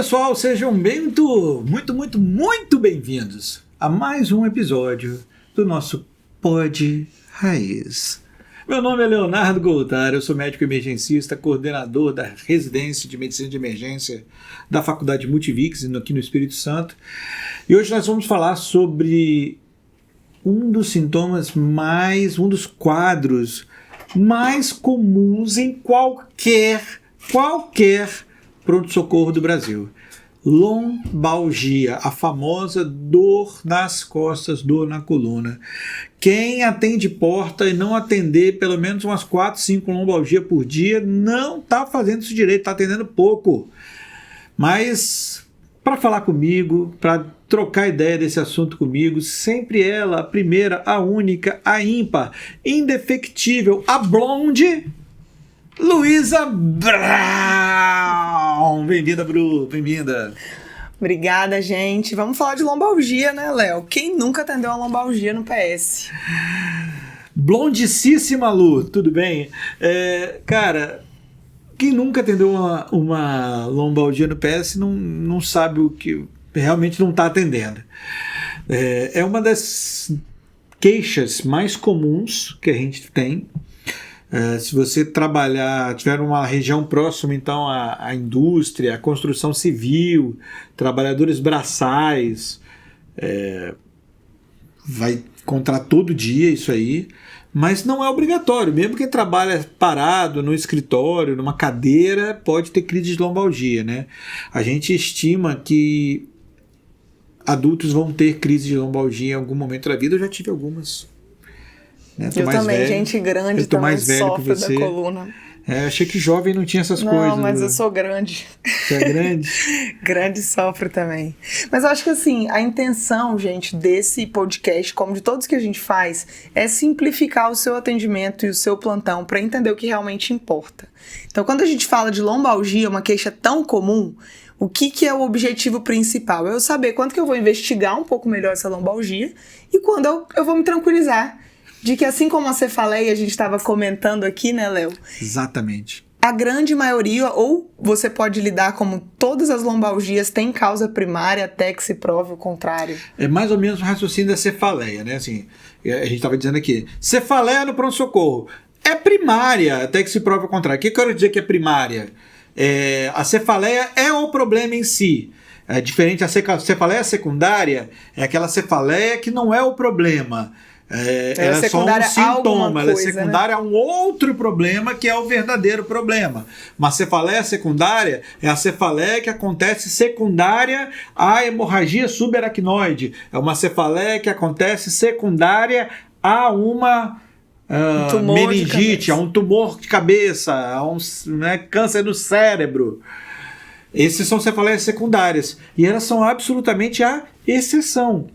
pessoal, sejam muito bem-vindos a mais um episódio do nosso Pod Raiz. Meu nome é Leonardo Goltar, eu sou médico emergencista, coordenador da residência de medicina de emergência da Faculdade Multivix, aqui no Espírito Santo. E hoje nós vamos falar sobre um dos sintomas um dos quadros mais comuns em qualquer pronto-socorro do Brasil. Lombalgia, a famosa dor nas costas, dor na coluna. Quem atende porta e não atender pelo menos umas 4, 5 lombalgia por dia não está fazendo isso direito, está atendendo pouco. Mas para falar comigo, para trocar ideia desse assunto comigo, sempre ela, a primeira, a única, a ímpar, indefectível, a blonde, Luísa Brown. Bem-vinda, Bru, bem-vinda. Obrigada, gente. Vamos falar de lombalgia, né, Léo? Quem nunca atendeu uma lombalgia no PS? Blondicíssima, Lu, tudo bem? Cara, quem nunca atendeu uma lombalgia no PS não sabe o que realmente não está atendendo. É uma das queixas mais comuns que a gente tem. Se você tiver uma região próxima, então, à indústria, à construção civil, trabalhadores braçais, vai encontrar todo dia isso aí, mas não é obrigatório. Mesmo quem trabalha parado no escritório, numa cadeira, pode ter crise de lombalgia, né? A gente estima que adultos vão ter crise de lombalgia em algum momento da vida. Eu já tive algumas. Eu também, velho. Gente grande também sofre da coluna. Achei que jovem não tinha essas coisas. Não, mas eu sou grande. Você é grande? Grande sofre também. Mas eu acho que assim, a intenção, gente, desse podcast, como de todos que a gente faz, é simplificar o seu atendimento e o seu plantão para entender o que realmente importa. Então, quando a gente fala de lombalgia, uma queixa tão comum, o que é o objetivo principal? É eu saber quando que eu vou investigar um pouco melhor essa lombalgia e quando eu vou me tranquilizar de que, assim como a cefaleia, a gente estava comentando aqui, né, Léo? Exatamente. A grande maioria, ou você pode lidar como todas as lombalgias têm causa primária até que se prove o contrário. É mais ou menos o raciocínio da cefaleia, né? Assim, a gente estava dizendo aqui, cefaleia no pronto-socorro é primária até que se prove o contrário. O que eu quero dizer que é primária? A cefaleia é o problema em si. É diferente, a cefaleia secundária é aquela cefaleia que não é o problema. Ela é só um sintoma, ela é secundária a um outro problema que é o verdadeiro problema. Uma cefaleia secundária é a cefaleia que acontece secundária à hemorragia subaracnoide. É uma cefaleia que acontece secundária a uma meningite, a um tumor de cabeça, a um câncer do cérebro. Esses são cefaleias secundárias e elas são absolutamente a exceção.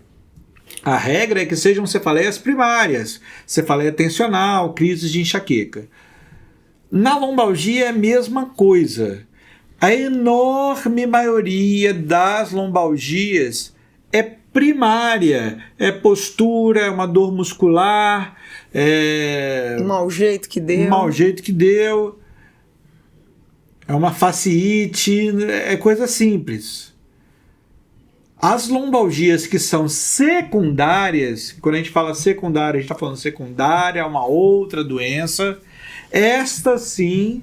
A regra é que sejam cefaleias primárias, cefaleia tensional, crises de enxaqueca. Na lombalgia é a mesma coisa. A enorme maioria das lombalgias é primária, é postura, é uma dor muscular, um mau jeito que deu, é uma fasciite, é coisa simples. As lombalgias que são secundárias, quando a gente fala secundária, a gente está falando secundária a uma outra doença, estas sim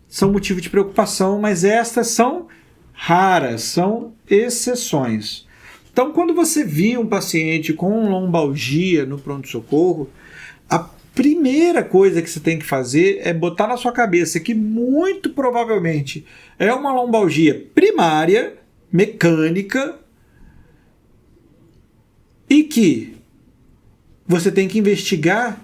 são motivo de preocupação, mas estas são raras, são exceções. Então, quando você vê um paciente com lombalgia no pronto-socorro, a primeira coisa que você tem que fazer é botar na sua cabeça que muito provavelmente é uma lombalgia primária, mecânica, e que você tem que investigar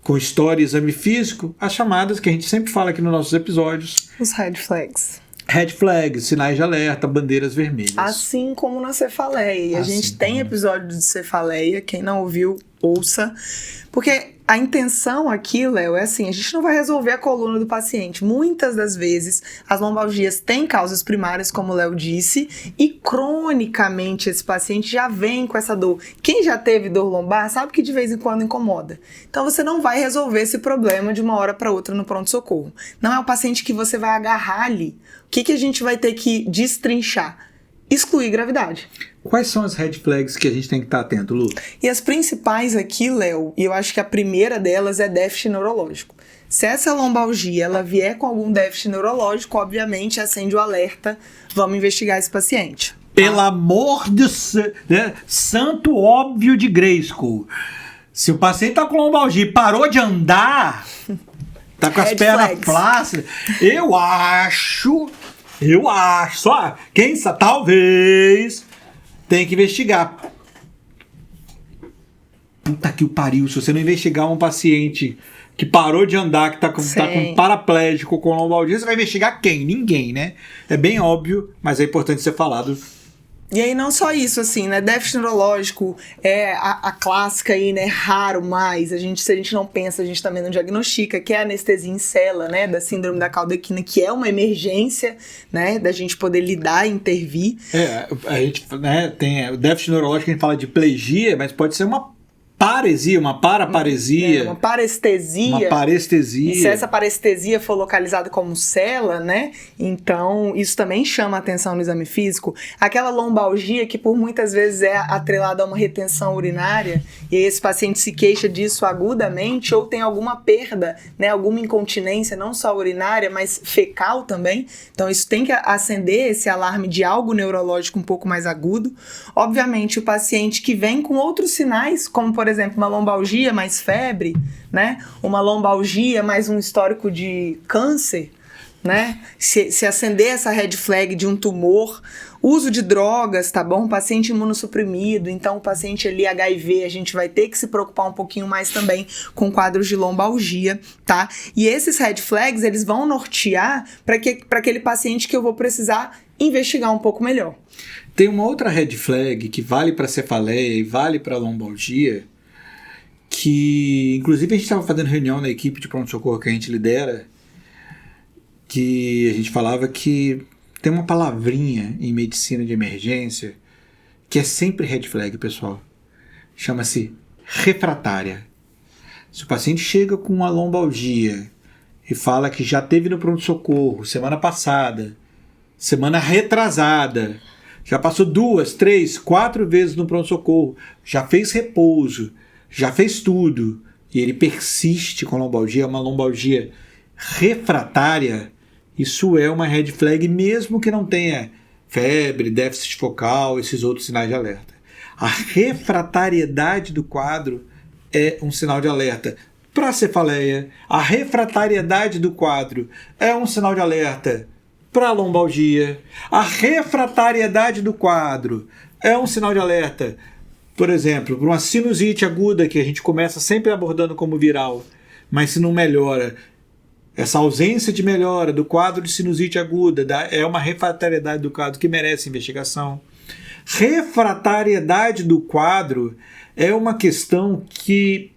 com história e exame físico as chamadas que a gente sempre fala aqui nos nossos episódios. Os red flags. Red flags, sinais de alerta, bandeiras vermelhas. Assim como na cefaleia. E a gente tem episódio de cefaleia, quem não ouviu, ouça. Porque A intenção aqui, Léo, é assim, a gente não vai resolver a coluna do paciente. Muitas das vezes, as lombalgias têm causas primárias, como o Léo disse, e cronicamente esse paciente já vem com essa dor. Quem já teve dor lombar sabe que de vez em quando incomoda. Então, você não vai resolver esse problema de uma hora para outra no pronto-socorro. Não é o paciente que você vai agarrar ali. O que a gente vai ter que destrinchar? Excluir gravidade. Quais são as red flags que a gente tem que estar atento, Lu? E as principais aqui, Léo, e eu acho que a primeira delas é déficit neurológico. Se essa lombalgia ela vier com algum déficit neurológico, obviamente acende o alerta, vamos investigar esse paciente. Pelo amor de né? Santo óbvio de Grayskull. Se o paciente tá com lombalgia e parou de andar, tá com as pernas flácidas, eu acho, só quem sabe, talvez tem que investigar. Puta que o pariu, se você não investigar um paciente que parou de andar, que tá com paraplégico, com lombalgia, você vai investigar quem? Ninguém, né? É bem óbvio, mas é importante ser falado. E aí não só isso, assim, né, déficit neurológico é a clássica aí, né, raro, mas se a gente não pensa, a gente também não diagnostica, que é a anestesia em cela, né, da síndrome da caldequina, que é uma emergência, né, da gente poder lidar e intervir. A gente, né, tem o déficit neurológico, a gente fala de plegia, mas pode ser uma paresia, uma paraparesia. Uma parestesia. Uma parestesia. E se essa parestesia for localizada como cela, né? Então, isso também chama a atenção no exame físico. Aquela lombalgia que por muitas vezes é atrelada a uma retenção urinária, e aí esse paciente se queixa disso agudamente, ou tem alguma perda, né? Alguma incontinência, não só urinária, mas fecal também. Então, isso tem que acender esse alarme de algo neurológico um pouco mais agudo. Obviamente, o paciente que vem com outros sinais, como, por exemplo, uma lombalgia mais febre, né? Uma lombalgia mais um histórico de câncer, né? Se acender essa red flag de um tumor, uso de drogas, tá bom? Paciente imunossuprimido, então o paciente ali HIV, a gente vai ter que se preocupar um pouquinho mais também com quadros de lombalgia, tá? E esses red flags, eles vão nortear para aquele paciente que eu vou precisar investigar um pouco melhor. Tem uma outra red flag que vale para cefaleia e vale para lombalgia, que inclusive a gente estava fazendo reunião na equipe de pronto-socorro que a gente lidera, que a gente falava que tem uma palavrinha em medicina de emergência que é sempre red flag, pessoal. Chama-se refratária. Se o paciente chega com uma lombalgia e fala que já teve no pronto-socorro semana passada, semana retrasada, já passou 2, 3, 4 vezes no pronto-socorro, já fez repouso, já fez tudo, e ele persiste com lombalgia, uma lombalgia refratária, isso é uma red flag, mesmo que não tenha febre, déficit focal, esses outros sinais de alerta. A refratariedade do quadro é um sinal de alerta para a cefaleia, a refratariedade do quadro é um sinal de alerta para a lombalgia, a refratariedade do quadro é um sinal de alerta, por exemplo, para uma sinusite aguda que a gente começa sempre abordando como viral, mas se não melhora, essa ausência de melhora do quadro de sinusite aguda é uma refratariedade do quadro que merece investigação. Refratariedade do quadro é uma questão que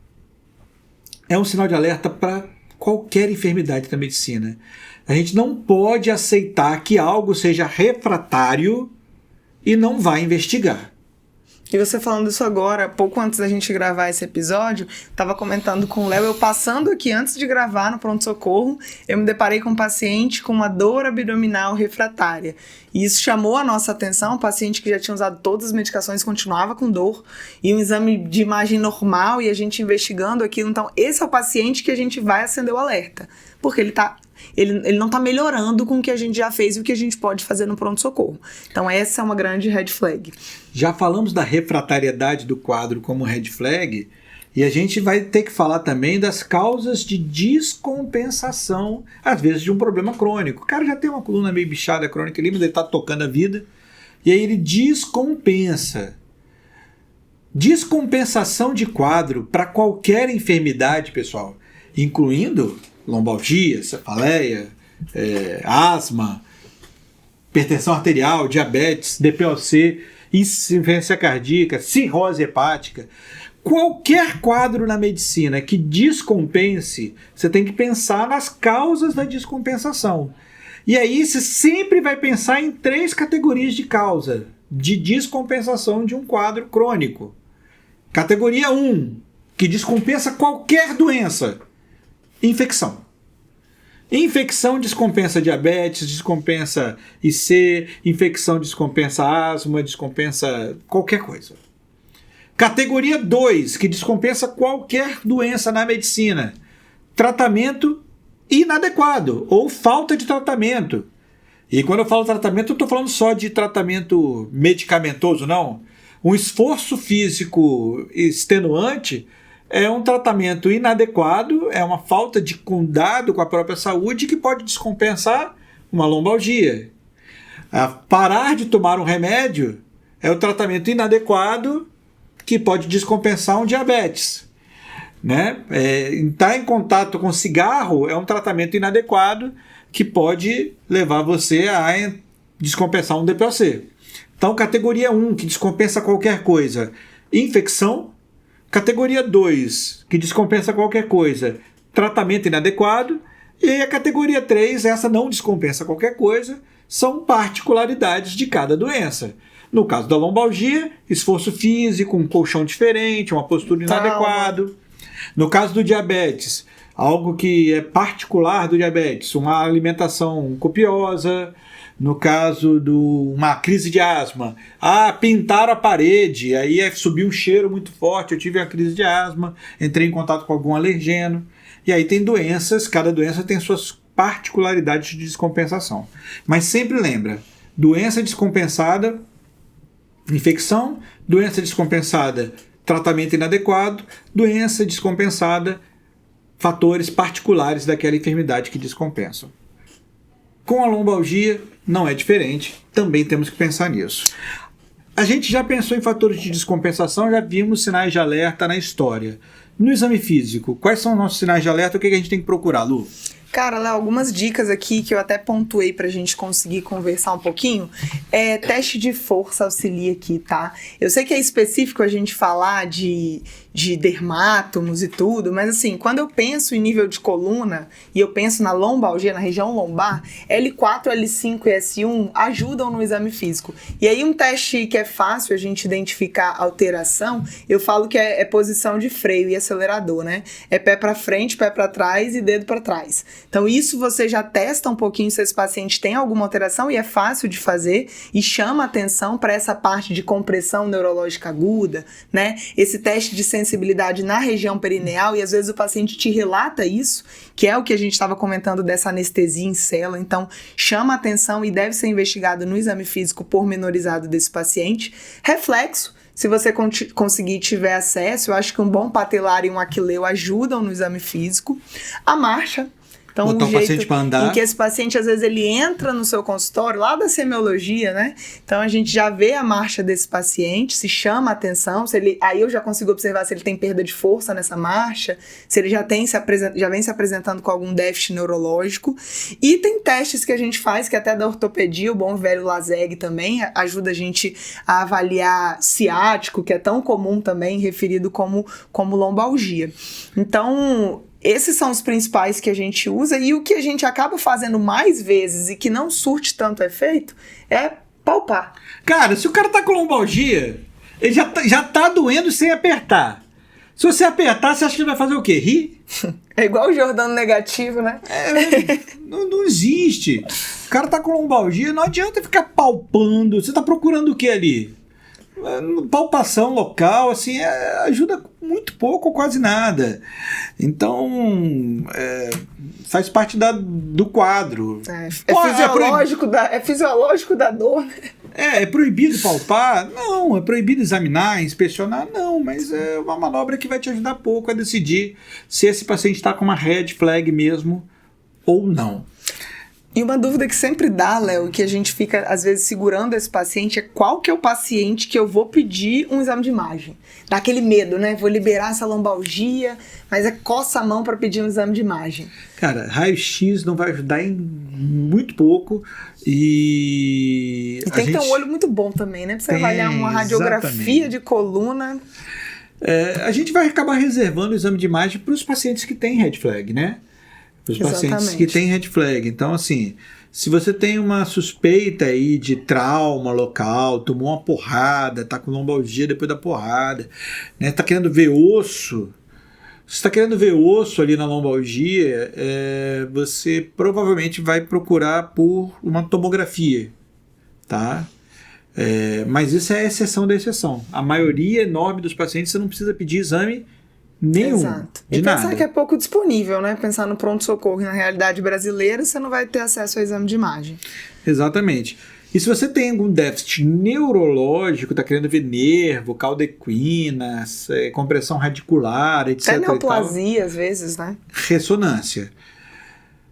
é um sinal de alerta para qualquer enfermidade da medicina. A gente não pode aceitar que algo seja refratário e não vai investigar. E você falando isso agora, pouco antes da gente gravar esse episódio, estava comentando com o Léo, eu passando aqui antes de gravar no pronto-socorro, eu me deparei com um paciente com uma dor abdominal refratária. E isso chamou a nossa atenção, um paciente que já tinha usado todas as medicações continuava com dor, e um exame de imagem normal, e a gente investigando aquilo. Então, esse é o paciente que a gente vai acender o alerta, porque ele não está melhorando com o que a gente já fez e o que a gente pode fazer no pronto-socorro. Então, essa é uma grande red flag. Já falamos da refratariedade do quadro como red flag, e a gente vai ter que falar também das causas de descompensação, às vezes de um problema crônico. O cara já tem uma coluna meio bichada crônica ali, mas ele está tocando a vida, e aí ele descompensa. Descompensação de quadro para qualquer enfermidade, pessoal, incluindo lombalgia, cefaleia, asma, hipertensão arterial, diabetes, DPOC, insuficiência cardíaca, cirrose hepática. Qualquer quadro na medicina que descompense, você tem que pensar nas causas da descompensação. E aí você sempre vai pensar em 3 categorias de causa de descompensação de um quadro crônico. Categoria 1, que descompensa qualquer doença. Infecção. Infecção descompensa diabetes, descompensa IC, infecção descompensa asma, descompensa qualquer coisa. Categoria 2, que descompensa qualquer doença na medicina. Tratamento inadequado ou falta de tratamento. E quando eu falo tratamento, eu estou falando só de tratamento medicamentoso, não. Um esforço físico extenuante é um tratamento inadequado, é uma falta de cuidado com a própria saúde que pode descompensar uma lombalgia. Parar de tomar um remédio é o tratamento inadequado que pode descompensar um diabetes. Né? Estar em contato com cigarro é um tratamento inadequado que pode levar você a descompensar um DPOC. Então, categoria 1, que descompensa qualquer coisa, infecção. Categoria 2, que descompensa qualquer coisa, tratamento inadequado. E aí a categoria 3, essa não descompensa qualquer coisa, são particularidades de cada doença. No caso da lombalgia, esforço físico, um colchão diferente, uma postura inadequada. No caso do diabetes, algo que é particular do diabetes, uma alimentação copiosa. No caso de uma crise de asma, pintaram a parede, aí subiu um cheiro muito forte, eu tive uma crise de asma, entrei em contato com algum alergeno. E aí tem doenças, cada doença tem suas particularidades de descompensação. Mas sempre lembra, doença descompensada, infecção, doença descompensada, tratamento inadequado, doença descompensada, fatores particulares daquela enfermidade que descompensam. Com a lombalgia não é diferente, também temos que pensar nisso. A gente já pensou em fatores de descompensação, já vimos sinais de alerta na história. No exame físico, quais são os nossos sinais de alerta? O que a gente tem que procurar, Lu? Cara, Léo, algumas dicas aqui que eu até pontuei pra gente conseguir conversar um pouquinho. Teste de força auxilia aqui, tá? Eu sei que é específico a gente falar de dermátomos e tudo, mas assim, quando eu penso em nível de coluna e eu penso na lombalgia, na região lombar, L4, L5 e S1 ajudam no exame físico. E aí um teste que é fácil a gente identificar alteração, eu falo que é posição de freio e acelerador, né? É pé pra frente, pé pra trás e dedo pra trás. Então isso você já testa um pouquinho se esse paciente tem alguma alteração e é fácil de fazer e chama atenção para essa parte de compressão neurológica aguda, né? Esse teste de sensibilidade na região perineal e às vezes o paciente te relata isso, que é o que a gente estava comentando dessa anestesia em célula. Então chama atenção e deve ser investigado no exame físico pormenorizado desse paciente. Reflexo. Se você conseguir tiver acesso, eu acho que um bom patelar e um aquileu ajudam no exame físico. A marcha. Então, botar o paciente para andar. Em que esse paciente, às vezes, ele entra no seu consultório, lá da semiologia, né? Então, a gente já vê a marcha desse paciente, se chama a atenção, aí eu já consigo observar se ele tem perda de força nessa marcha, se ele já vem se apresentando com algum déficit neurológico. E tem testes que a gente faz, que até da ortopedia, o bom velho LASEG também ajuda a gente a avaliar ciático, que é tão comum também, referido como lombalgia. Então, esses são os principais que a gente usa, e o que a gente acaba fazendo mais vezes e que não surte tanto efeito é palpar. Cara, se o cara tá com lombalgia, ele já tá doendo sem apertar. Se você apertar, você acha que ele vai fazer o quê? Rir? É igual o Jordano negativo, né? Não existe. O cara tá com lombalgia, não adianta ficar palpando. Você tá procurando o que ali? Palpação local, assim, ajuda muito pouco ou quase nada. Então, faz parte do quadro. É fisiológico da dor, né? É proibido palpar? Não. É proibido examinar, inspecionar? Não, mas é uma manobra que vai te ajudar pouco a decidir se esse paciente está com uma red flag mesmo ou não. E uma dúvida que sempre dá, Léo, que a gente fica, às vezes, segurando esse paciente, é qual que é o paciente que eu vou pedir um exame de imagem. Dá aquele medo, né? Vou liberar essa lombalgia, mas coça a mão para pedir um exame de imagem. Cara, raio-x não vai ajudar em muito pouco e tem que ter um olho muito bom também, né? Pra você avaliar uma radiografia de coluna. A gente vai acabar reservando o exame de imagem para os pacientes que têm red flag, né? Para os pacientes que têm red flag. Então, assim, se você tem uma suspeita aí de trauma local, tomou uma porrada, tá com lombalgia depois da porrada, né? Tá querendo ver osso. Se está querendo ver osso ali na lombalgia, você provavelmente vai procurar por uma tomografia, tá? Mas isso é a exceção da exceção. A maioria enorme dos pacientes você não precisa pedir exame nenhum. Exato. De e pensar nada. que é pouco disponível, né? Pensar no pronto-socorro e na realidade brasileira, você não vai ter acesso ao exame de imagem. Exatamente. E se você tem algum déficit neurológico, está querendo ver nervo, cauda equina, compressão radicular, etc. Até neoplasia, às vezes, né? Ressonância.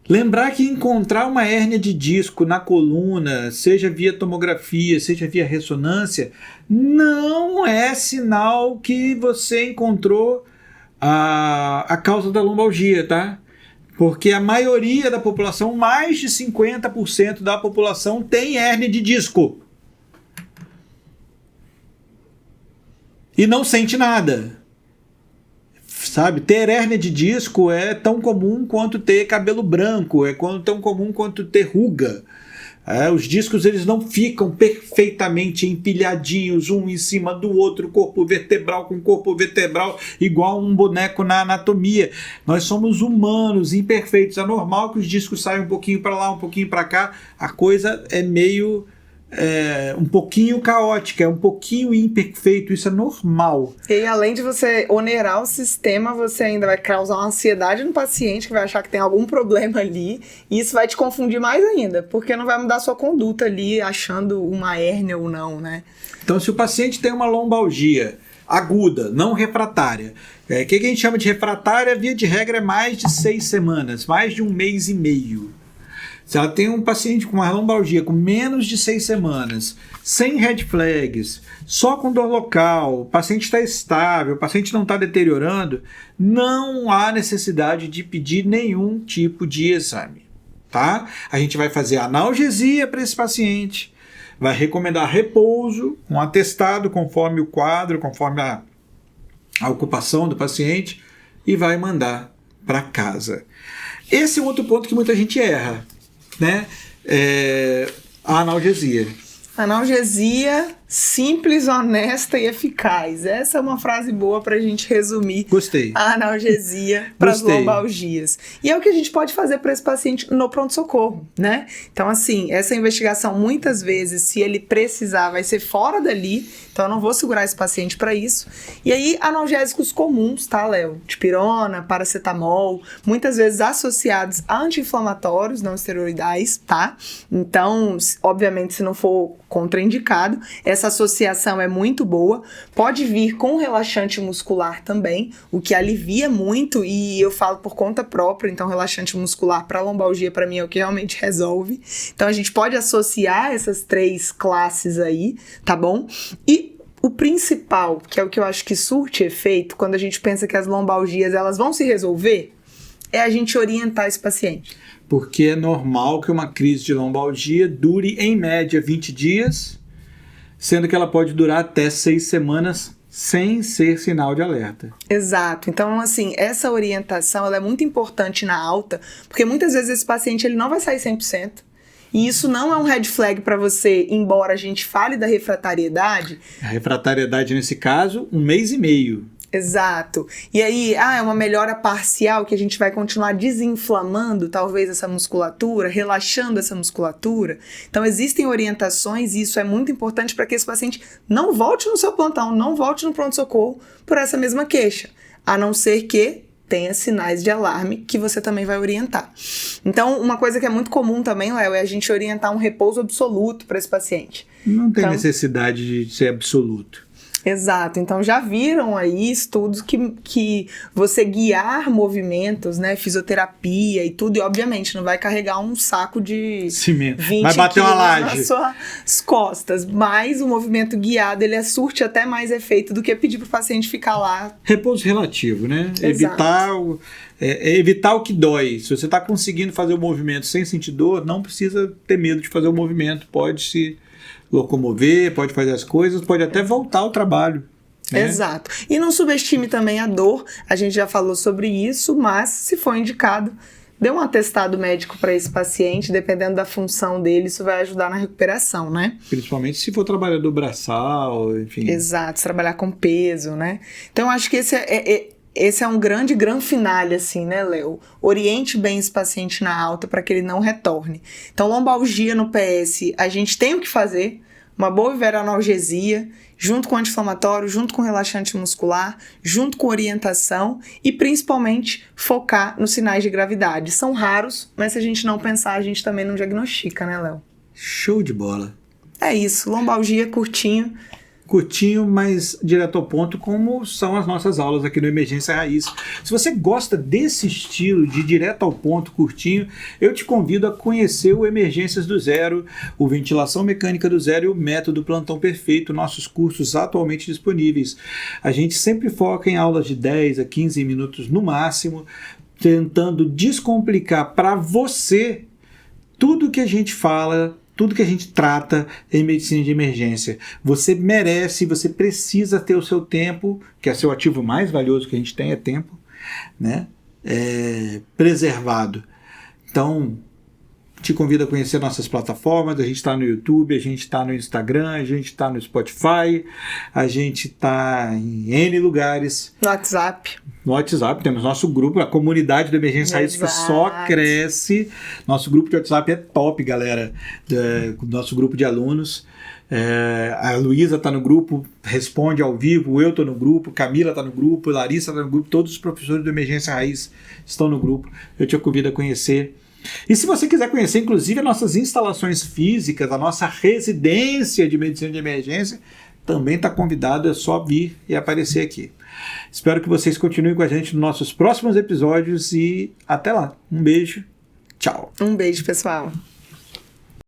Lembrar que encontrar uma hérnia de disco na coluna, seja via tomografia, seja via ressonância, não é sinal que você encontrou a causa da lombalgia, tá? Porque a maioria da população, mais de 50% da população, tem hérnia de disco. E não sente nada. Sabe, ter hérnia de disco é tão comum quanto ter cabelo branco, tão comum quanto ter ruga. Os discos eles não ficam perfeitamente empilhadinhos, um em cima do outro, corpo vertebral com corpo vertebral, igual um boneco na anatomia. Nós somos humanos, imperfeitos. É normal que os discos saiam um pouquinho para lá, um pouquinho para cá. A coisa é meio... um pouquinho caótica, é um pouquinho imperfeito, isso é normal. E além de você onerar o sistema, você ainda vai causar uma ansiedade no paciente que vai achar que tem algum problema ali, e isso vai te confundir mais ainda, porque não vai mudar a sua conduta ali achando uma hérnia ou não, né? Então, se o paciente tem uma lombalgia aguda, não refratária, o que a gente chama de refratária, via de regra, é mais de 6 semanas, mais de 1 mês e meio. Se ela tem um paciente com uma lombalgia com menos de 6 semanas, sem red flags, só com dor local, o paciente está estável, o paciente não está deteriorando, não há necessidade de pedir nenhum tipo de exame, tá? A gente vai fazer analgesia para esse paciente, vai recomendar repouso, um atestado conforme o quadro, conforme a ocupação do paciente e vai mandar para casa. Esse é outro ponto que muita gente erra, né? A analgesia. Analgesia simples, honesta e eficaz. Essa é uma frase boa pra gente resumir. Gostei. A analgesia para as lombalgias. E é o que a gente pode fazer para esse paciente no pronto-socorro, né? Então, assim, essa investigação, muitas vezes, se ele precisar, vai ser fora dali. Então, eu não vou segurar esse paciente para isso. E aí, analgésicos comuns, tá, Léo? Dipirona, paracetamol, muitas vezes associados a anti-inflamatórios não esteroidais, tá? Então, obviamente, se não for contraindicado, essa associação é muito boa. Pode vir com relaxante muscular também, o que alivia muito, e eu falo por conta própria, então relaxante muscular para lombalgia para mim é o que realmente resolve. Então a gente pode associar essas 3 classes aí, tá bom? E o principal, que é o que eu acho que surte efeito, quando a gente pensa que as lombalgias elas vão se resolver, é a gente orientar esse paciente. Porque é normal que uma crise de lombalgia dure em média 20 dias, sendo que ela pode durar até 6 semanas sem ser sinal de alerta. Exato. Então, assim, essa orientação ela é muito importante na alta, porque muitas vezes esse paciente ele não vai sair 100%. E isso não é um red flag para você, embora a gente fale da refratariedade. A refratariedade, nesse caso, 1 mês e meio. Exato. E aí, é uma melhora parcial que a gente vai continuar desinflamando talvez essa musculatura, relaxando essa musculatura. Então existem orientações e isso é muito importante para que esse paciente não volte no seu plantão, não volte no pronto-socorro por essa mesma queixa, a não ser que tenha sinais de alarme que você também vai orientar. Então, uma coisa que é muito comum também, Léo, é a gente orientar um repouso absoluto para esse paciente. Não tem necessidade de ser absoluto. Exato, então já viram aí estudos que você guiar movimentos, né, fisioterapia e tudo, e obviamente não vai carregar um saco de cimento, 20 vai bater uma laje nas suas costas, mas o movimento guiado ele surte até mais efeito do que pedir para o paciente ficar lá. Repouso relativo, né? Exato. Evitar o que dói. Se você está conseguindo fazer o movimento sem sentir dor, não precisa ter medo de fazer o movimento, pode se locomover, pode fazer as coisas, pode até voltar ao trabalho. né? Exato. E não subestime também a dor, a gente já falou sobre isso, mas se for indicado, dê um atestado médico para esse paciente, dependendo da função dele, isso vai ajudar na recuperação, né? Principalmente se for trabalhador braçal, enfim. Exato, se trabalhar com peso, né? Então, eu acho que esse é um grande finale, assim, né, Léo? Oriente bem esse paciente na alta para que ele não retorne. Então, lombalgia no PS, a gente tem o que fazer, uma boa hiperanalgesia, junto com anti-inflamatório, junto com relaxante muscular, junto com orientação e principalmente focar nos sinais de gravidade. São raros, mas se a gente não pensar, a gente também não diagnostica, né, Léo? Show de bola. É isso, lombalgia curtinho. Curtinho, mas direto ao ponto, como são as nossas aulas aqui no Emergência Raiz. Se você gosta desse estilo de direto ao ponto, curtinho, eu te convido a conhecer o Emergências do Zero, o Ventilação Mecânica do Zero e o Método Plantão Perfeito, nossos cursos atualmente disponíveis. A gente sempre foca em aulas de 10 a 15 minutos no máximo, tentando descomplicar para você tudo que a gente fala, tudo que a gente trata em medicina de emergência. Você merece, você precisa ter o seu tempo, que é seu ativo mais valioso que a gente tem, é tempo, né? Preservado. Então, te convido a conhecer nossas plataformas. A gente está no YouTube, a gente está no Instagram, a gente está no Spotify, a gente está em N lugares. No WhatsApp. No WhatsApp, temos nosso grupo, a comunidade do Emergência Raiz, que só cresce. Nosso grupo de WhatsApp é top, galera. Nosso grupo de alunos. A Luísa está no grupo, responde ao vivo, eu estou no grupo, Camila está no grupo, Larissa está no grupo, todos os professores do Emergência Raiz estão no grupo. Eu te convido a conhecer. E se você quiser conhecer, inclusive, as nossas instalações físicas, a nossa residência de medicina de emergência, também está convidado, é só vir e aparecer aqui. Espero que vocês continuem com a gente nos nossos próximos episódios e até lá. Um beijo, tchau. Um beijo, pessoal.